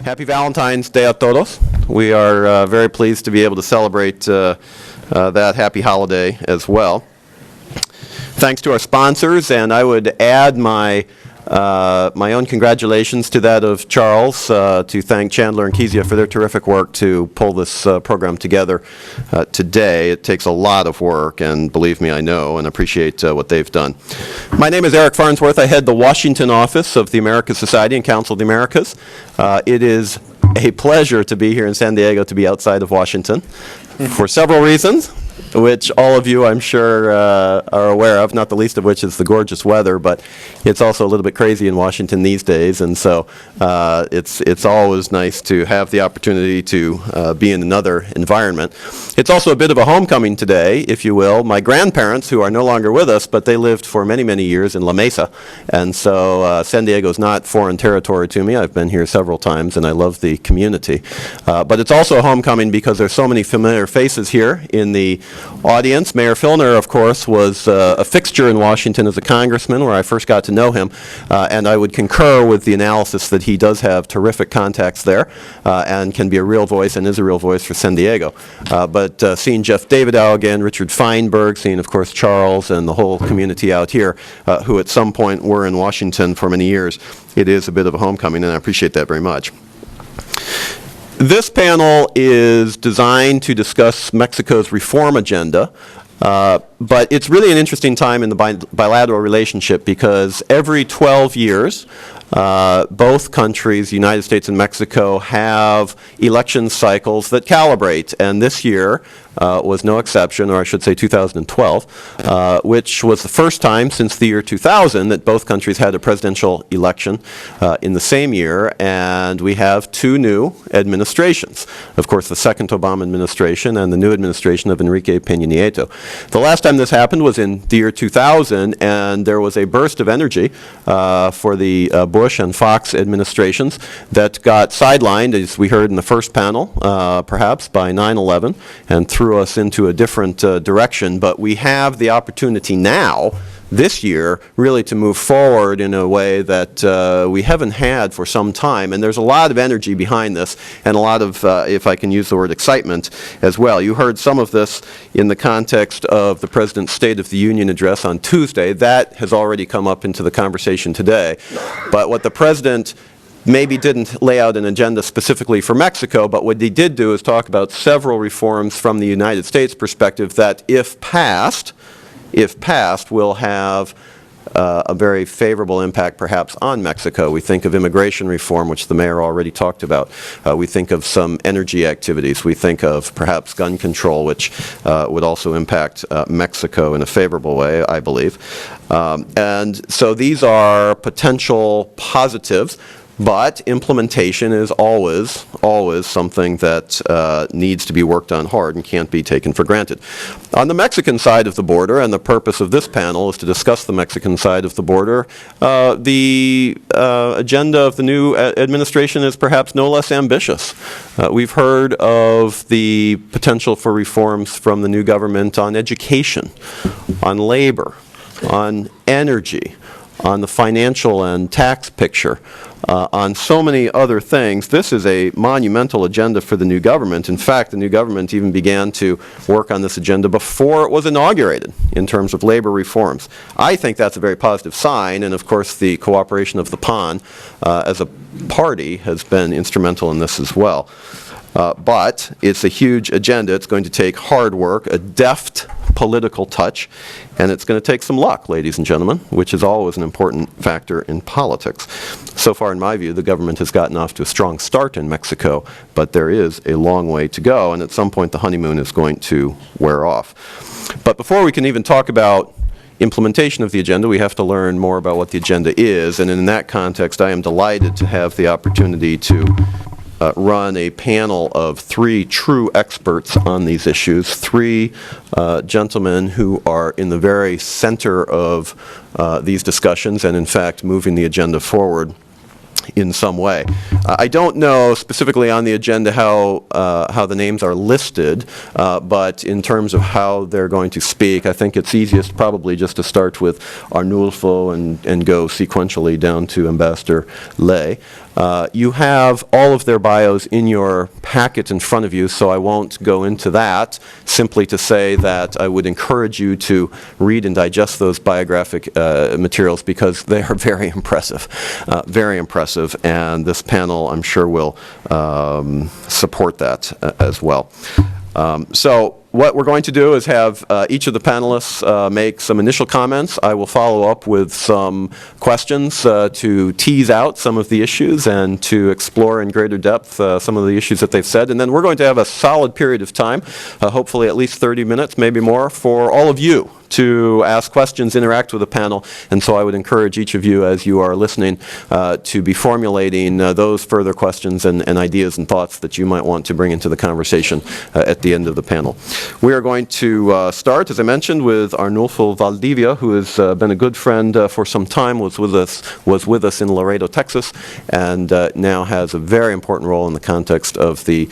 Happy Valentine's Day a todos. We are very pleased to be able to celebrate that happy holiday as well. Thanks to our sponsors, and I would add my own congratulations to that of Charles, to thank Chandler and Kezia for their terrific work to pull this program together today. It takes a lot of work, and believe me, I know and appreciate what they've done. My name is Eric Farnsworth. I head the Washington office of the Americas Society and Council of the Americas. It is a pleasure to be here in San Diego, to be outside of Washington, for several reasons, which all of you, I'm sure, are aware of, not the least of which is the gorgeous weather, but it's also a little bit crazy in Washington these days, and so it's always nice to have the opportunity to be in another environment. It's also a bit of a homecoming today, if you will. My grandparents, who are no longer with us, but they lived for many, many years in La Mesa, and so San Diego is not foreign territory to me. I've been here several times, and I love the community. But it's also a homecoming because there's so many familiar faces here in the audience. Mayor Filner, of course, was a fixture in Washington as a congressman, where I first got to know him, and I would concur with the analysis that he does have terrific contacts there, and can be a real voice and is a real voice for San Diego. But seeing Jeff Davidow again, Richard Feinberg, seeing, of course, Charles and the whole community out here, who at some point were in Washington for many years, it is a bit of a homecoming, and I appreciate that very much. This panel is designed to discuss Mexico's reform agenda, but it's really an interesting time in the bilateral relationship because every 12 years, both countries, the United States and Mexico, have election cycles that calibrate, and this year was no exception, or I should say 2012, which was the first time since the year 2000 that both countries had a presidential election in the same year, and we have two new administrations. Of course, the second Obama administration and the new administration of Enrique Peña Nieto. The last time this happened was in the year 2000, and there was a burst of energy for the Bush and Fox administrations that got sidelined, as we heard in the first panel, perhaps by 9/11, and threw us into a different direction. But we have the opportunity now, this year, really to move forward in a way that we haven't had for some time. And there's a lot of energy behind this, and a lot of, if I can use the word, excitement as well. You heard some of this in the context of the President's State of the Union address on Tuesday. That has already come up into the conversation today. But what the President maybe didn't lay out an agenda specifically for Mexico, but what he did do is talk about several reforms from the United States perspective that, if passed, will have a very favorable impact perhaps on Mexico. We think of immigration reform, which the mayor already talked about. We think of some energy activities. We think of perhaps gun control, which would also impact Mexico in a favorable way, I believe. And so these are potential positives. But implementation is always something that needs to be worked on hard and can't be taken for granted. On the Mexican side of the border, and the purpose of this panel is to discuss the Mexican side of the border, the agenda of the new administration is perhaps no less ambitious. We've heard of the potential for reforms from the new government on education, on labor, on energy, on the financial and tax picture, on so many other things. This is a monumental agenda for the new government. In fact, the new government even began to work on this agenda before it was inaugurated in terms of labor reforms. I think that's a very positive sign, and of course the cooperation of the PAN as a party has been instrumental in this as well. But it's a huge agenda. It's going to take hard work, a deft political touch, and it's going to take some luck, ladies and gentlemen, which is always an important factor in politics. So far, in my view, the government has gotten off to a strong start in Mexico, but there is a long way to go, and at some point the honeymoon is going to wear off. But before we can even talk about implementation of the agenda, we have to learn more about what the agenda is, and in that context, I am delighted to have the opportunity to run a panel of three true experts on these issues, three gentlemen who are in the very center of these discussions and, in fact, moving the agenda forward in some way. I don't know specifically on the agenda how the names are listed, but in terms of how they're going to speak, I think it's easiest probably just to start with Arnulfo and go sequentially down to Ambassador Ley. You have all of their bios in your packet in front of you, so I won't go into that, simply to say that I would encourage you to read and digest those biographic materials because they are very impressive, and this panel, I'm sure, will support that as well. So what we're going to do is have each of the panelists make some initial comments. I will follow up with some questions to tease out some of the issues and to explore in greater depth some of the issues that they've said. And then we're going to have a solid period of time, hopefully at least 30 minutes, maybe more, for all of you to ask questions, interact with the panel. And so I would encourage each of you, as you are listening, to be formulating those further questions and ideas and thoughts that you might want to bring into the conversation at the end of the panel. We are going to start, as I mentioned, with Arnulfo Valdivia, who has been a good friend for some time, was with us in Laredo, Texas, and now has a very important role in the context of the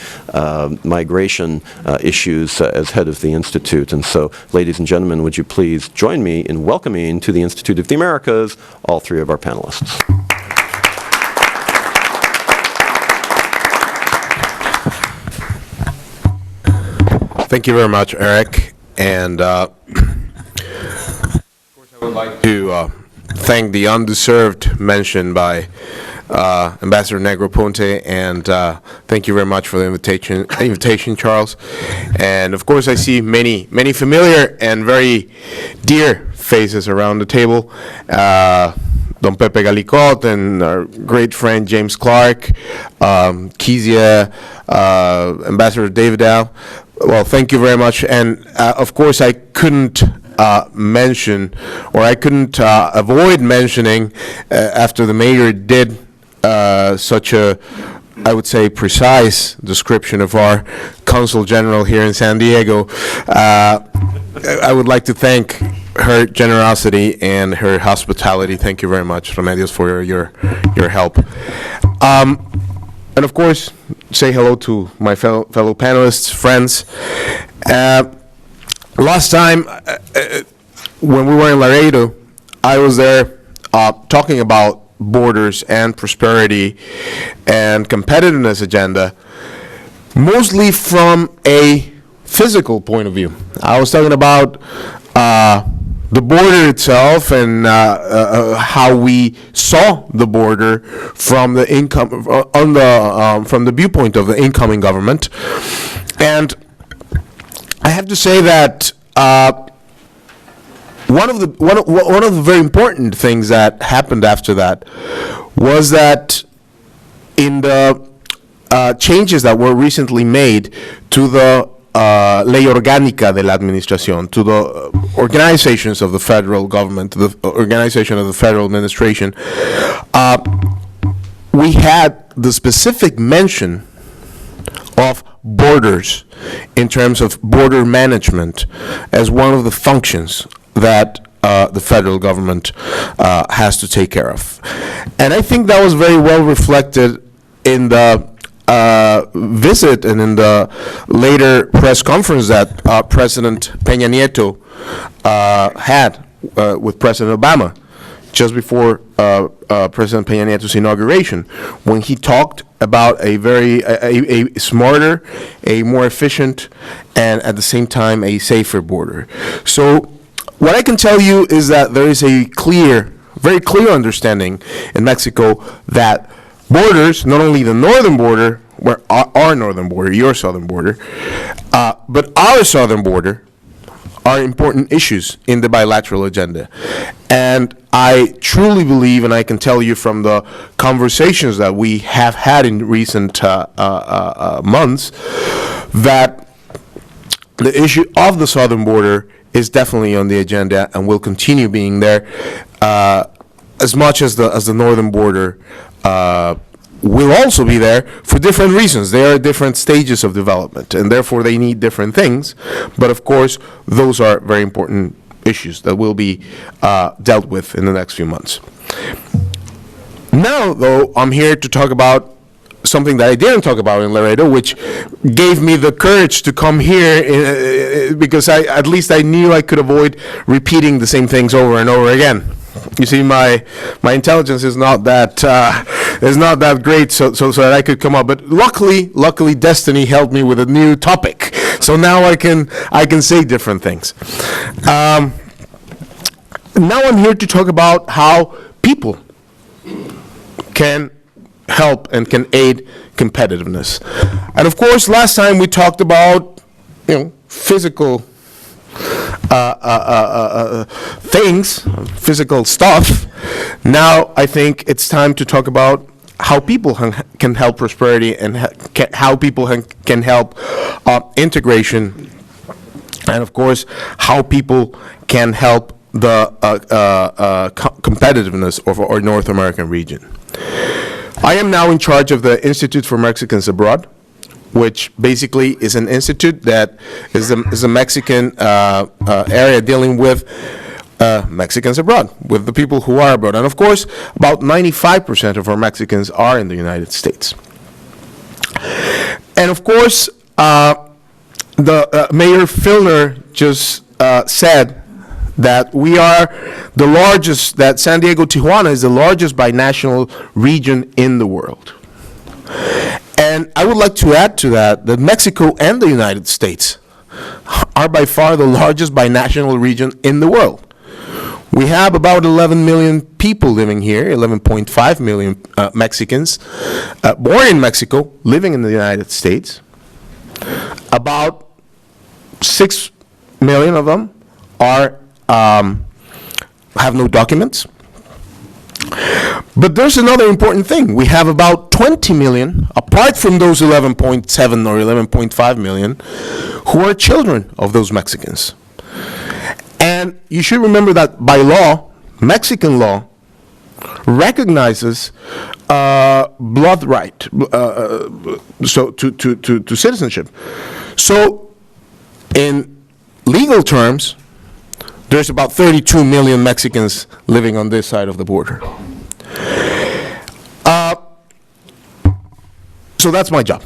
migration issues as head of the Institute. And so, ladies and gentlemen, would you please join me in welcoming to the Institute of the Americas all three of our panelists. Thank you very much, Eric. And of course, I would like to thank the undeserved mention by Ambassador Negroponte, and thank you very much for the invitation, Charles. And of course, I see many familiar and very dear faces around the table. Don Pepe Galicot and our great friend James Clark, Kezia, Ambassador David Dow. Well, thank you very much. And of course, I couldn't mention, or I couldn't avoid mentioning, after the mayor did such a, I would say, precise description of our Consul General here in San Diego, I would like to thank her generosity and her hospitality. Thank you very much, Remedios, for your help. And of course, say hello to my fellow panelists, friends. Last time, when we were in Laredo, I was there talking about borders and prosperity and competitiveness agenda, mostly from a physical point of view. I was talking about the border itself and how we saw the border from the from the viewpoint of the incoming government. And I have to say that one of the very important things that happened after that was that in the changes that were recently made to the Ley Orgánica de la Administración, to the organizations of the federal government, to the organization of the federal administration, we had the specific mention of borders in terms of border management as one of the functions that the federal government has to take care of. And I think that was very well reflected in the visit and in the later press conference that President Peña Nieto had with President Obama just before President Peña Nieto's inauguration, when he talked about a smarter, a more efficient, and at the same time a safer border. So what I can tell you is that there is a very clear understanding in Mexico that borders, not only the northern border, where our northern border, your southern border, but our southern border, are important issues in the bilateral agenda. And I truly believe, and I can tell you from the conversations that we have had in recent months, that the issue of the southern border is definitely on the agenda and will continue being there, as much as the northern border will also be there for different reasons. They are different stages of development, and therefore they need different things. But of course, those are very important issues that will be dealt with in the next few months. Now, though, I'm here to talk about something that I didn't talk about in Laredo, which gave me the courage to come here because at least I knew I could avoid repeating the same things over and over again. You see, my intelligence is not that great, so that I could come up. But luckily, destiny helped me with a new topic. So now I can say different things. Now I'm here to talk about how people can help and can aid competitiveness. And of course, last time we talked about physical things, physical stuff. Now I think it's time to talk about how people can help prosperity and how people can help integration, and of course how people can help the competitiveness of our North American region. I am now in charge of the Institute for Mexicans Abroad, which basically is an institute that is a Mexican area dealing with Mexicans abroad, with the people who are abroad. And of course, about 95% of our Mexicans are in the United States. And of course, the Mayor Filner just said that we are the largest, that San Diego, Tijuana is the largest binational region in the world. And I would like to add to that Mexico and the United States are by far the largest binational region in the world. We have about 11 million people living here, 11.5 million Mexicans born in Mexico, living in the United States. About 6 million of them are have no documents. But there's another important thing. We have about 20 million, apart from those 11.7 or 11.5 million, who are children of those Mexicans. And you should remember that by law, Mexican law recognizes blood right so to citizenship. So in legal terms, there's about 32 million Mexicans living on this side of the border. So that's my job.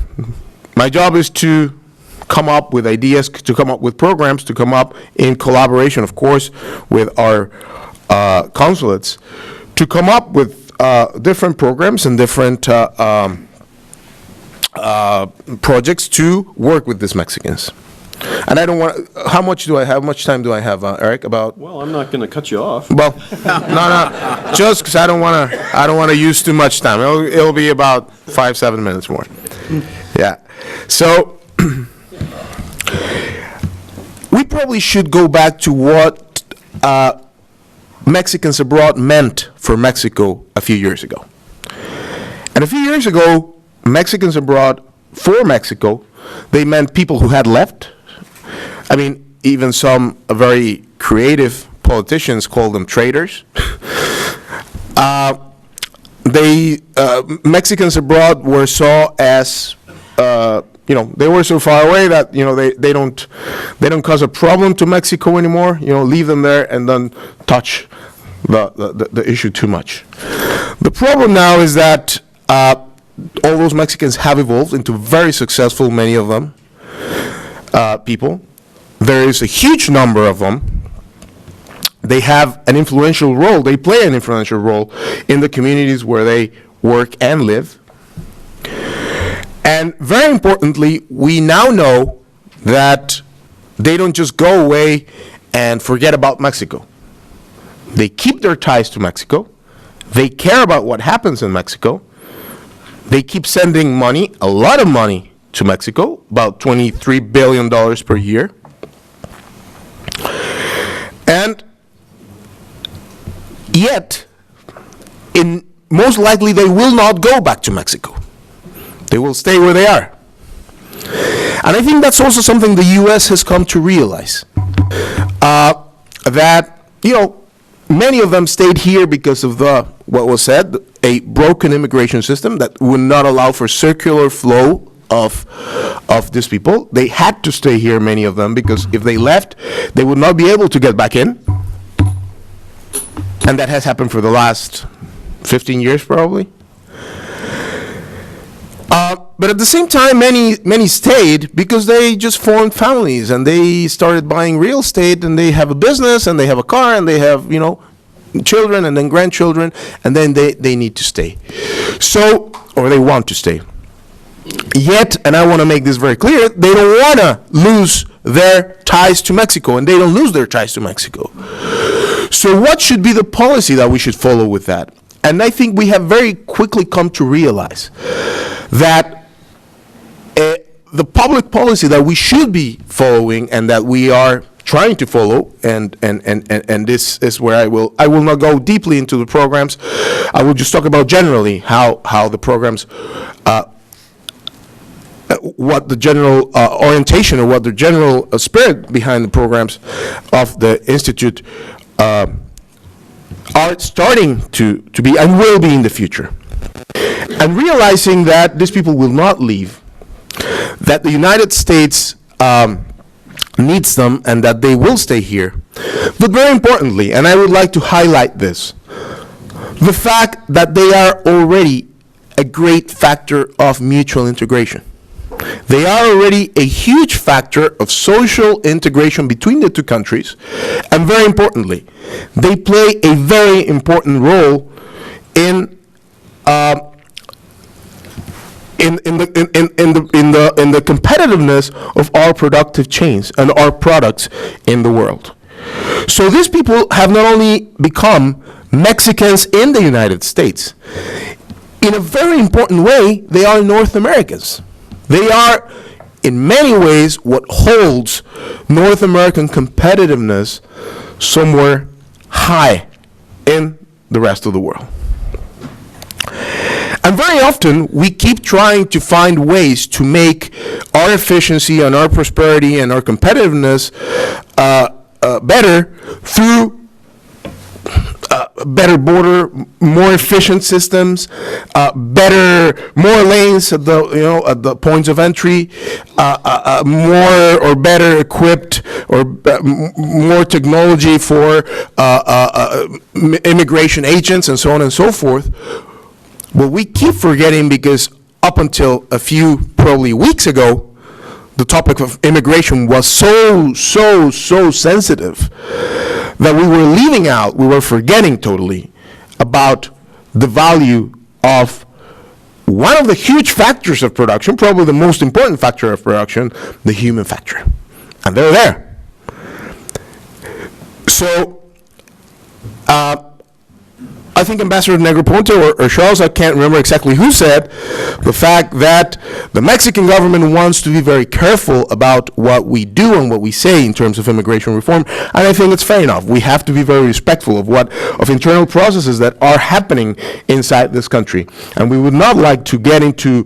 My job is to come up with ideas, to come up with programs, to come up in collaboration, of course, with our consulates, to come up with different programs and different projects to work with these Mexicans. And I don't want. How much time do I have, Eric? About. Well, I'm not going to cut you off. Well, no, just because I don't want to use too much time. It'll be about 5-7 minutes more. Yeah. So we probably should go back to what Mexicans abroad meant for Mexico a few years ago. And a few years ago, Mexicans abroad for Mexico, they meant people who had left. I mean, even some very creative politicians call them traitors. Mexicans abroad were saw as, they were so far away that they don't cause a problem to Mexico anymore. Leave them there and don't touch the issue too much. The problem now is that all those Mexicans have evolved into very successful, many of them, people. There is a huge number of them. They have an influential role. They play an influential role in the communities where they work and live. And very importantly, we now know that they don't just go away and forget about Mexico. They keep their ties to Mexico. They care about what happens in Mexico. They keep sending money, a lot of money, to Mexico, about $23 billion per year. And yet, most likely they will not go back to Mexico. They will stay where they are. And I think that's also something the U.S. has come to realize. That, many of them stayed here because of what was said, a broken immigration system that would not allow for circular flow of these people. They had to stay here, many of them, because if they left, they would not be able to get back in. And that has happened for the last 15 years, probably. But at the same time, many stayed because they just formed families and they started buying real estate and they have a business and they have a car and they have, children and then grandchildren, and then they need to stay. So, or they want to stay. Yet, and I want to make this very clear, they don't want to lose their ties to Mexico, and they don't lose their ties to Mexico. So what should be the policy that we should follow with that? And I think we have very quickly come to realize that the public policy that we should be following and that we are trying to follow, and this is where I will not go deeply into the programs. I will just talk about generally how the programs, what the general orientation or what the general spirit behind the programs of the Institute are starting to be and will be in the future. And realizing that these people will not leave, that the United States needs them and that they will stay here. But very importantly, and I would like to highlight this, the fact that they are already a great factor of mutual integration. They are already a huge factor of social integration between the two countries, and very importantly, they play a very important role in the competitiveness of our productive chains and our products in the world. So these people have not only become Mexicans in the United States, in a very important way, they are North Americans. They are, in many ways, what holds North American competitiveness somewhere high in the rest of the world. And very often, we keep trying to find ways to make our efficiency and our prosperity and our competitiveness better through better border, more efficient systems, more lanes at the points of entry, more or better equipped or more technology for immigration agents and so on and so forth. Well, we keep forgetting because up until a few probably weeks ago, the topic of immigration was so sensitive that we were leaving out, we were forgetting totally about the value of one of the huge factors of production, probably the most important factor of production, the human factor. And they're there. So, I think Ambassador Negroponte or Charles, I can't remember exactly who said, the fact that the Mexican government wants to be very careful about what we do and what we say in terms of immigration reform, and I think it's fair enough. We have to be very respectful of internal processes that are happening inside this country, and we would not like to get into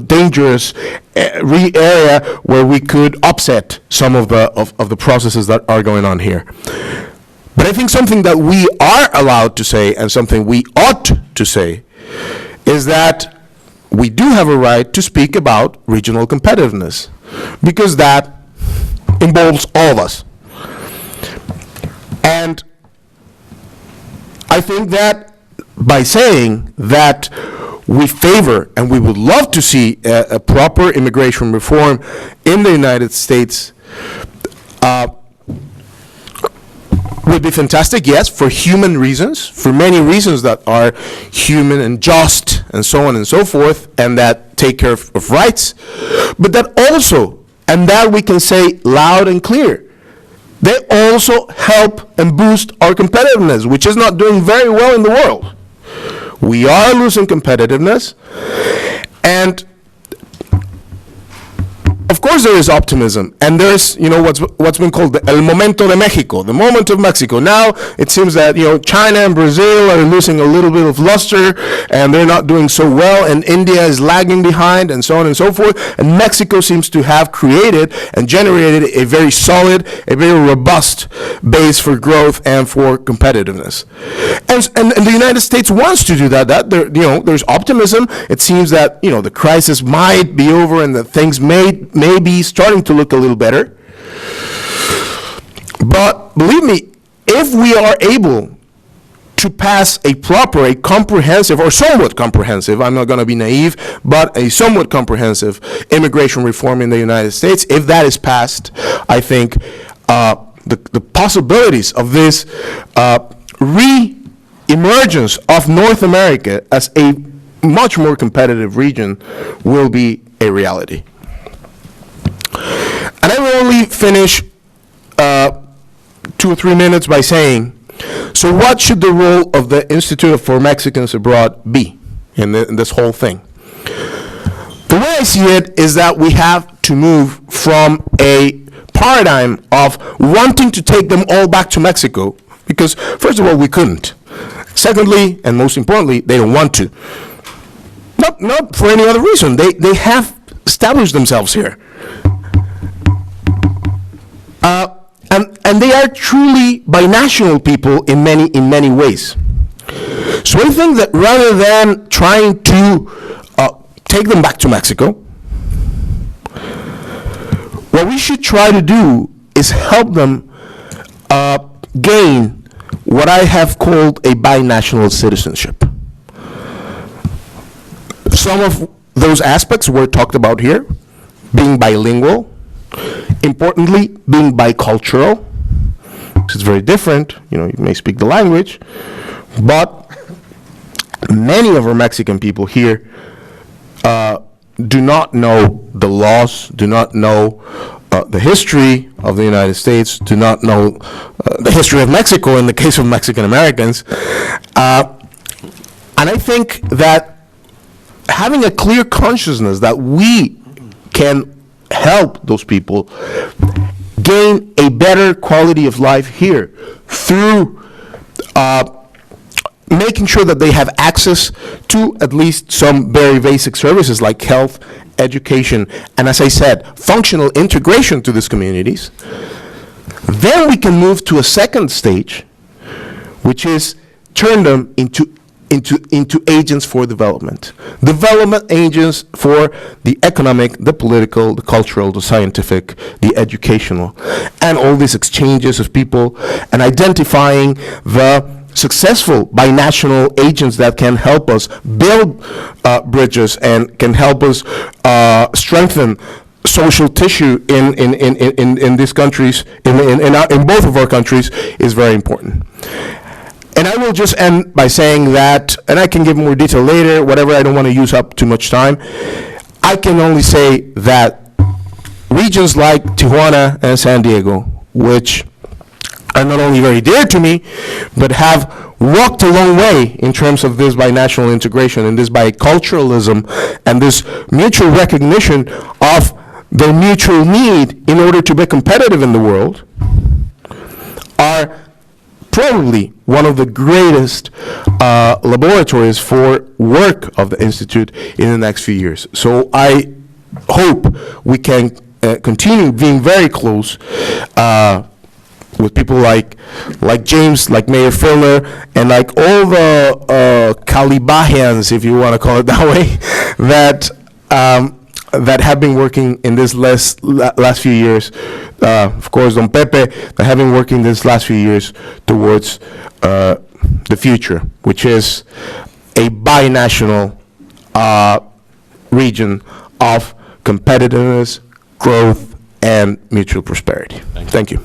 dangerous area where we could upset some of the processes that are going on here. But I think something that we are allowed to say and something we ought to say is that we do have a right to speak about regional competitiveness because that involves all of us. And I think that by saying that we favor and we would love to see a proper immigration reform in the United States would be fantastic, yes, for human reasons, for many reasons that are human and just and so on and so forth, and that take care of rights, but that also, and that we can say loud and clear, they also help and boost our competitiveness, which is not doing very well in the world. We are losing competitiveness, and of course there is optimism, and there's, what's been called el momento de Mexico, the moment of Mexico. Now it seems that, China and Brazil are losing a little bit of luster, and they're not doing so well, and India is lagging behind, and so on and so forth, and Mexico seems to have created and generated a very solid, a very robust base for growth and for competitiveness. And the United States wants to do that. There's optimism. It seems that, the crisis might be over and that things may be starting to look a little better. But believe me, if we are able to pass a comprehensive, or somewhat comprehensive, I'm not going to be naive, but a somewhat comprehensive immigration reform in the United States, if that is passed, I think the possibilities of this re-emergence of North America as a much more competitive region will be a reality. And I will only finish 2 or 3 minutes by saying, so what should the role of the Institute for Mexicans Abroad be in this whole thing? The way I see it is that we have to move from a paradigm of wanting to take them all back to Mexico, because first of all, we couldn't. Secondly, and most importantly, they don't want to. Not for any other reason. They have established themselves here. And they are truly binational people in many ways. So I think that rather than trying to take them back to Mexico, what we should try to do is help them gain what I have called a binational citizenship. Some of those aspects were talked about here, being bilingual, importantly, being bicultural, which is very different. You may speak the language, but many of our Mexican people here do not know the laws, do not know the history of the United States, do not know the history of Mexico in the case of Mexican Americans. And I think that having a clear consciousness that we can help those people gain a better quality of life here through making sure that they have access to at least some very basic services like health, education, and as I said, functional integration to these communities. Then we can move to a second stage, which is turn them into agents for development agents for the economic, the political, the cultural, the scientific, the educational, and all these exchanges of people, and identifying the successful binational agents that can help us build bridges and can help us strengthen social tissue in these countries, in both of our countries, is very important. And I will just end by saying that, and I can give more detail later, whatever, I don't want to use up too much time. I can only say that regions like Tijuana and San Diego, which are not only very dear to me, but have walked a long way in terms of this binational integration and this biculturalism and this mutual recognition of their mutual need in order to be competitive in the world, are probably one of the greatest laboratories for work of the Institute in the next few years. So I hope we can continue being very close with people like James, like Mayor Filner, and like all the Calibahians, if you want to call it that way, that have been working in this last few years. Of course, Don Pepe, that have been working this last few years towards the future, which is a binational region of competitiveness, growth, and mutual prosperity. Thank you.